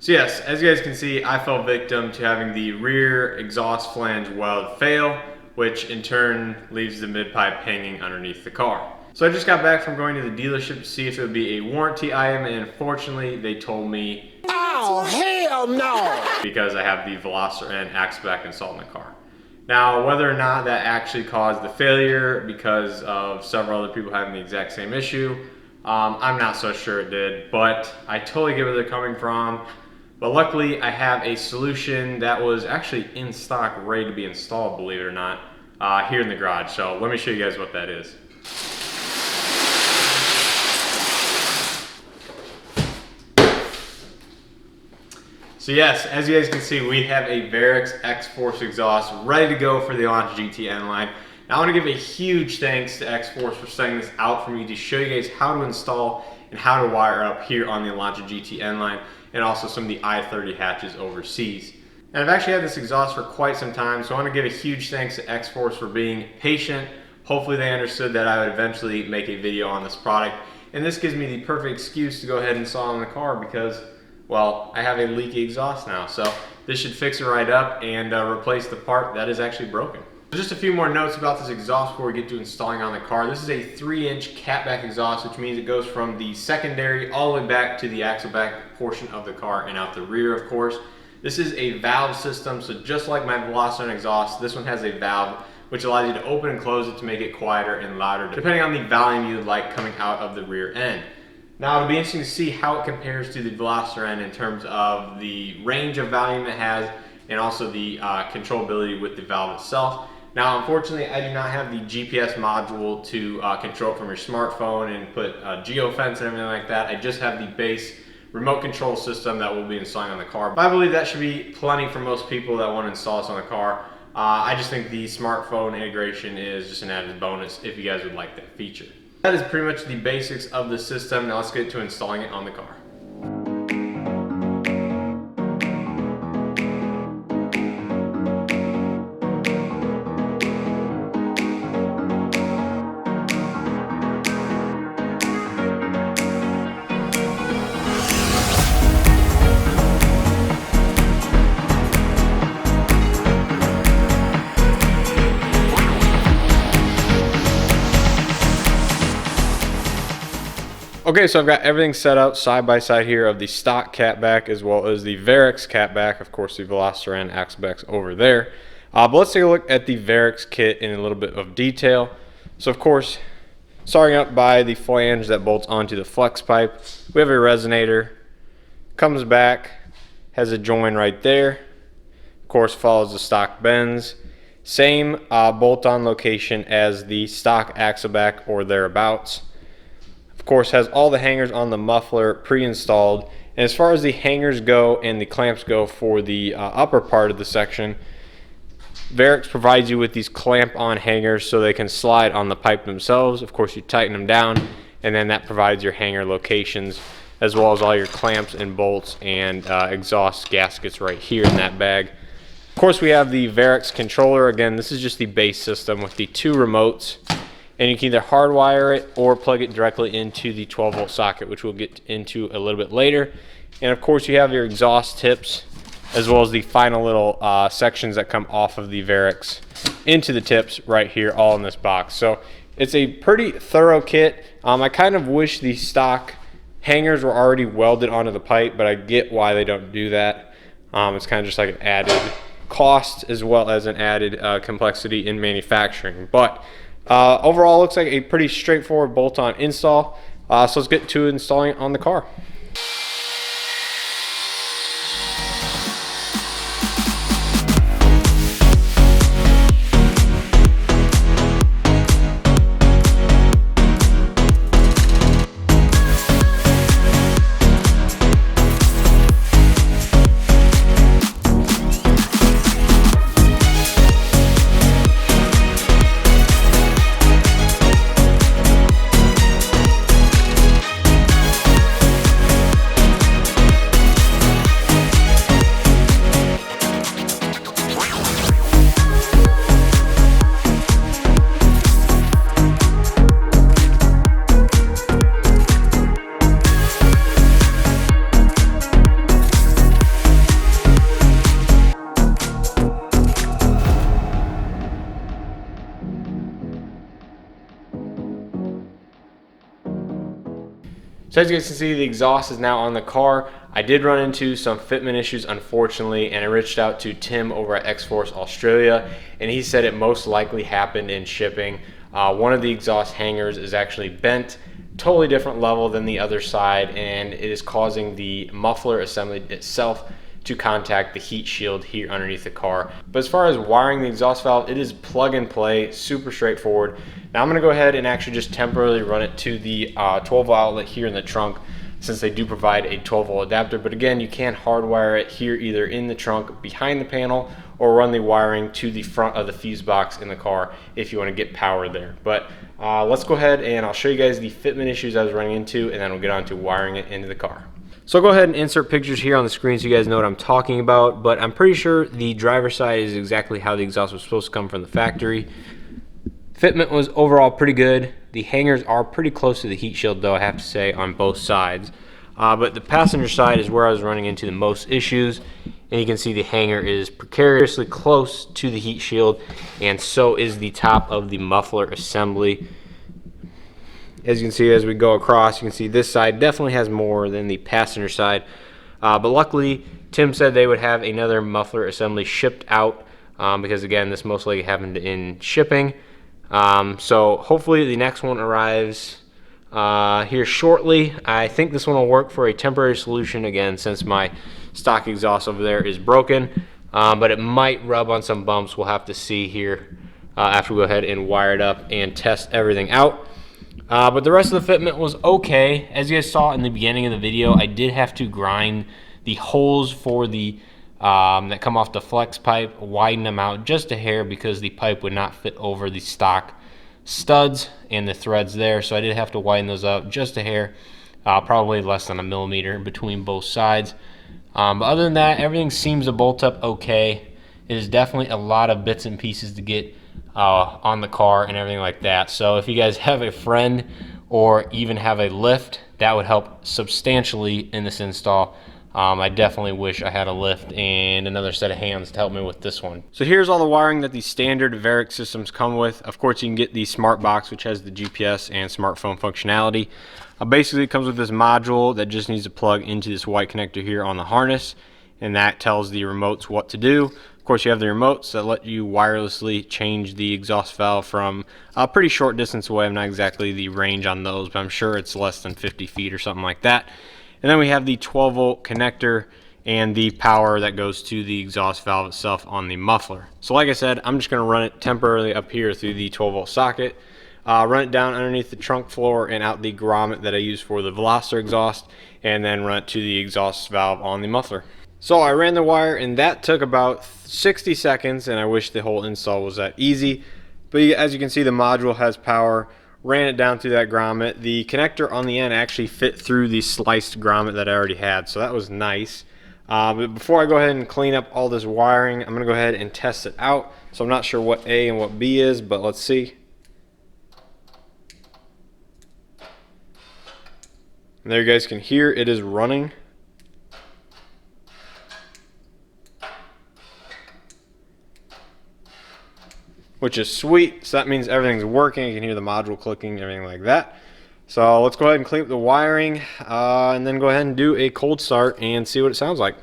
So yes, as you guys can see, I fell victim to having the rear exhaust flange weld fail, which in turn leaves the mid-pipe hanging underneath the car. So I just got back from going to the dealership to see if it would be a warranty item, and unfortunately they told me, oh hell no, because I have the Varex and Catback installed in the car. Now, whether or not that actually caused the failure because of several other people having the exact same issue, I'm not so sure it did, but I totally get where they're coming from. But luckily, I have a solution that was actually in stock, ready to be installed, believe it or not, here in the garage. So let me show you guys what that is. So yes, as you guys can see, we have a Varex XForce exhaust ready to go for the I30 N Line. Now I want to give a huge thanks to XForce for setting this out for me to show you guys how to install and how to wire up here on the I30 N Line, and also some of the I30 hatches overseas. And I've actually had this exhaust for quite some time, so I want to give a huge thanks to XForce for being patient. Hopefully they understood that I would eventually make a video on this product, and this gives me the perfect excuse to go ahead and install it in the car because, well, I have a leaky exhaust now. So this should fix it right up and replace the part that is actually broken. Just a few more notes about this exhaust before we get to installing on the car. This is a 3-inch catback exhaust, which means it goes from the secondary all the way back to the axle back portion of the car and out the rear, of course. This is a valve system, so just like my Varex exhaust, this one has a valve which allows you to open and close it to make it quieter and louder, depending on the volume you would like coming out of the rear end. Now it'll be interesting to see how it compares to the Varex end in terms of the range of volume it has and also the controllability with the valve itself. Now, unfortunately, I do not have the GPS module to control it from your smartphone and put geofence and everything like that. I just have the base remote control system that we'll be installing on the car. But I believe that should be plenty for most people that want to install this on the car. I just think the smartphone integration is just an added bonus if you guys would like that feature. That is pretty much the basics of the system. Now let's get to installing it on the car. Okay, so I've got everything set up side by side here of the stock catback as well as the Varex catback. Of course, the Varex and Catback's over there. But let's take a look at the Varex kit in a little bit of detail. So of course, starting up by the flange that bolts onto the flex pipe, we have a resonator, comes back, has a join right there. Of course, follows the stock bends. Same bolt-on location as the stock axleback or thereabouts. Of course, has all the hangers on the muffler pre-installed, and as far as the hangers go and the clamps go for the upper part of the section, Varex provides you with these clamp-on hangers so they can slide on the pipe themselves. Of course, you tighten them down, and then that provides your hanger locations as well as all your clamps and bolts and exhaust gaskets right here in that bag. Of course, we have the Varex controller. Again, this is just the base system with the 2 remotes. And you can either hardwire it or plug it directly into the 12-volt socket, which we'll get into a little bit later. And of course, you have your exhaust tips, as well as the final little sections that come off of the Varex into the tips right here, all in this box. So it's a pretty thorough kit. I kind of wish the stock hangers were already welded onto the pipe, but I get why they don't do that. It's kind of just like an added cost as well as an added complexity in manufacturing. But overall, looks like a pretty straightforward bolt-on install. So let's get to installing it on the car. So as you guys can see, the exhaust is now on the car. I did run into some fitment issues, unfortunately, and I reached out to Tim over at XForce Australia, and he said it most likely happened in shipping. One of the exhaust hangers is actually bent, totally different level than the other side, and it is causing the muffler assembly itself to contact the heat shield here underneath the car. But as far as wiring the exhaust valve, it is plug and play, super straightforward. Now I'm gonna go ahead and actually just temporarily run it to the 12 volt outlet here in the trunk, since they do provide a 12 volt adapter. But again, you can hardwire it here either in the trunk behind the panel or run the wiring to the front of the fuse box in the car if you want to get power there. But let's go ahead and I'll show you guys the fitment issues I was running into, and then we'll get on to wiring it into the car. So I'll go ahead and insert pictures here on the screen so you guys know what I'm talking about, but I'm pretty sure the driver's side is exactly how the exhaust was supposed to come from the factory. Fitment was overall pretty good. The hangers are pretty close to the heat shield though, I have to say, on both sides. But the passenger side is where I was running into the most issues, and you can see the hanger is precariously close to the heat shield, and so is the top of the muffler assembly. As you can see, as we go across, you can see this side definitely has more than the passenger side. But luckily, Tim said they would have another muffler assembly shipped out because, again, this most likely happened in shipping. So hopefully the next one arrives here shortly. I think this one will work for a temporary solution, again, since my stock exhaust over there is broken. But it might rub on some bumps. We'll have to see here after we go ahead and wire it up and test everything out. But the rest of the fitment was okay. As you guys saw in the beginning of the video, I did have to grind the holes for the that come off the flex pipe, widen them out just a hair because the pipe would not fit over the stock studs and the threads there. So I did have to widen those out just a hair, probably less than a millimeter between both sides. But other than that, everything seems to bolt up okay. It is definitely a lot of bits and pieces to get on the car and everything like that. So if you guys have a friend or even have a lift, that would help substantially in this install. I definitely wish I had a lift and another set of hands to help me with this one. So here's all the wiring that the standard Varex systems come with. Of course, you can get the smart box, which has the GPS and smartphone functionality. Basically, it comes with this module that just needs to plug into this white connector here on the harness, and that tells the remotes what to do. Of course, you have the remotes that let you wirelessly change the exhaust valve from a pretty short distance away. I'm not exactly the range on those, but I'm sure it's less than 50 feet or something like that. And then we have the 12 volt connector and the power that goes to the exhaust valve itself on the muffler. So like I said, I'm just going to run it temporarily up here through the 12 volt socket, run it down underneath the trunk floor and out the grommet that I use for the Veloster exhaust, and then run it to the exhaust valve on the muffler. So I ran the wire, and that took about 60 seconds, and I wish the whole install was that easy. But as you can see, the module has power. Ran it down through that grommet. The connector on the end actually fit through the sliced grommet that I already had, so that was nice. But before I go ahead and clean up all this wiring, I'm going to go ahead and test it out. So I'm not sure what A and what B is, but let's see. And there you guys can hear it is running. Which is sweet. So that means everything's working. You can hear the module clicking, everything like that. So let's go ahead and clean up the wiring and then go ahead and do a cold start and see what it sounds like.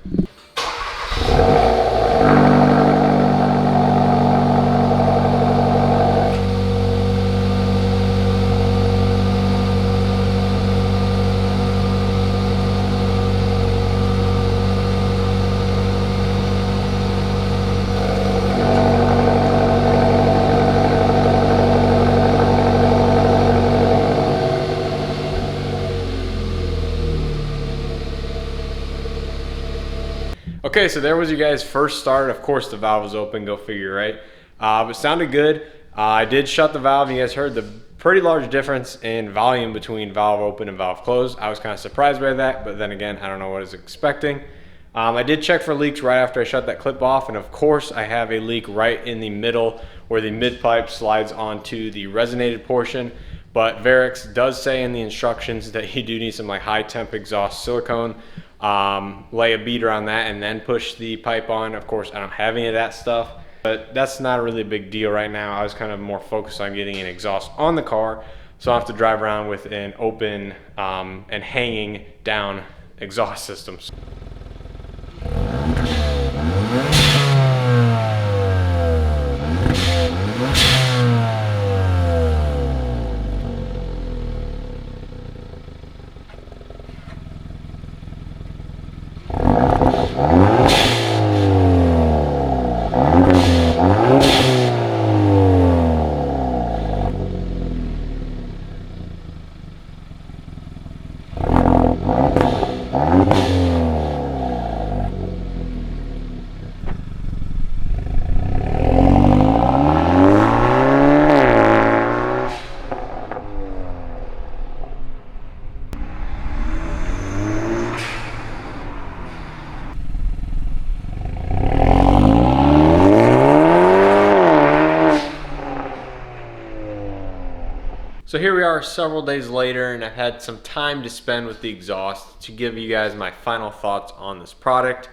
Okay, so there was you guys' first start. Of course, the valve was open, go figure, right? But it sounded good. I did shut the valve. You guys heard the pretty large difference in volume between valve open and valve closed. I was kind of surprised by that, but then again, I don't know what I was expecting. I did check for leaks right after I shut that clip off, and of course, I have a leak right in the middle where the mid pipe slides onto the resonated portion. But Varex does say in the instructions that you do need some like high temp exhaust silicone. Lay a beater on that and then push the pipe on. Of course, I don't have any of that stuff, but that's not really a big deal right now. I was kind of more focused on getting an exhaust on the car. so I don't have to drive around with an open and hanging down exhaust system. So here we are several days later, and I've had some time to spend with the exhaust to give you guys my final thoughts on this product.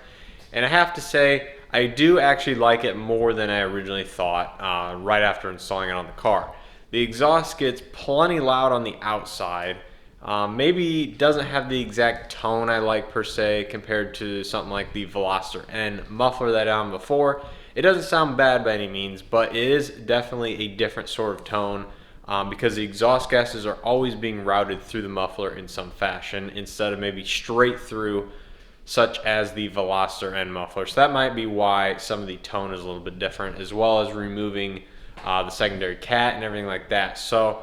And I have to say, I do actually like it more than I originally thought right after installing it on the car. The exhaust gets plenty loud on the outside. Maybe doesn't have the exact tone I like per se compared to something like the Veloster N muffler that I had before. It doesn't sound bad by any means, but it is definitely a different sort of tone. Because the exhaust gases are always being routed through the muffler in some fashion instead of maybe straight through, such as the Veloster N muffler. So that might be why some of the tone is a little bit different, as well as removing the secondary cat and everything like that. So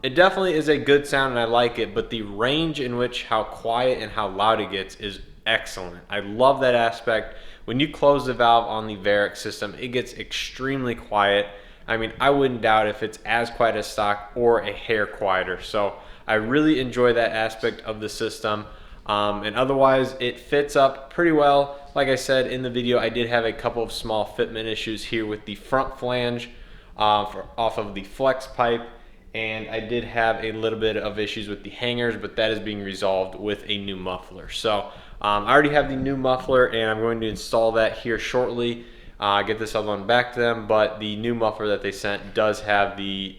it definitely is a good sound and I like it, but the range in which how quiet and how loud it gets is excellent. I love that aspect. When you close the valve on the Varex system, it gets extremely quiet. I mean, I wouldn't doubt if it's as quiet as stock or a hair quieter. So I really enjoy that aspect of the system. And otherwise, it fits up pretty well. Like I said in the video, I did have a couple of small fitment issues here with the front flange off of the flex pipe. And I did have a little bit of issues with the hangers, but that is being resolved with a new muffler. So I already have the new muffler and I'm going to install that here shortly. Get this other one back to them, but the new muffler that they sent does have the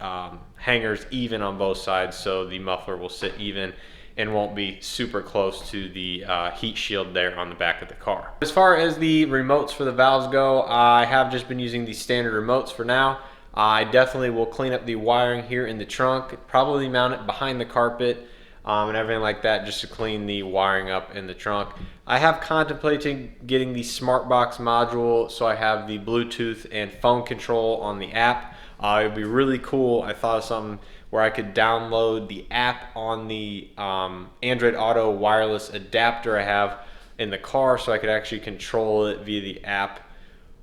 hangers even on both sides, so the muffler will sit even and won't be super close to the heat shield there on the back of the car. As far as the remotes for the valves go, I have just been using the standard remotes for now. I definitely will clean up the wiring here in the trunk, probably mount it behind the carpet, and everything like that, just to clean the wiring up in the trunk. I have contemplated getting the smart box module, so I have the Bluetooth and phone control on the app. It would be really cool. I thought of something where I could download the app on the Android Auto wireless adapter I have in the car, so I could actually control it via the app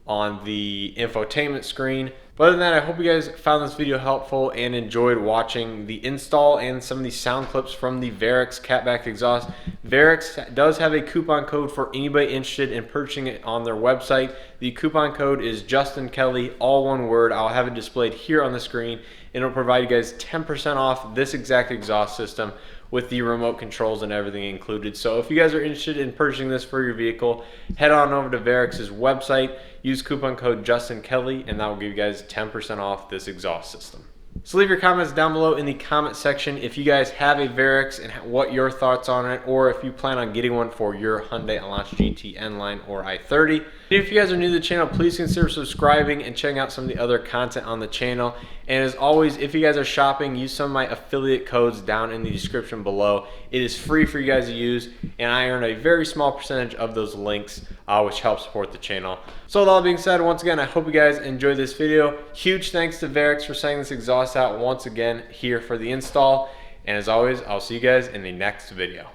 on the infotainment screen. But other than that, I hope you guys found this video helpful and enjoyed watching the install and some of these sound clips from the Varex Catback Exhaust. Varex does have a coupon code for anybody interested in purchasing it on their website. The coupon code is Justin Kelly, all one word. I'll have it displayed here on the screen, and it'll provide you guys 10% off this exact exhaust system with the remote controls and everything included. So if you guys are interested in purchasing this for your vehicle, head on over to Varex's website, use coupon code Justin Kelly, and that will give you guys 10% off this exhaust system. So leave your comments down below in the comment section if you guys have a Varex and what your thoughts on it, or if you plan on getting one for your Hyundai Elantra GT N Line or I30. If you guys are new to the channel, please consider subscribing and checking out some of the other content on the channel. And as always, if you guys are shopping, use some of my affiliate codes down in the description below. It is free for you guys to use, and I earn a very small percentage of those links, which helps support the channel. So with all that being said, once again, I hope you guys enjoyed this video. Huge thanks to Varex for sending this exhaust out once again here for the install. And as always, I'll see you guys in the next video.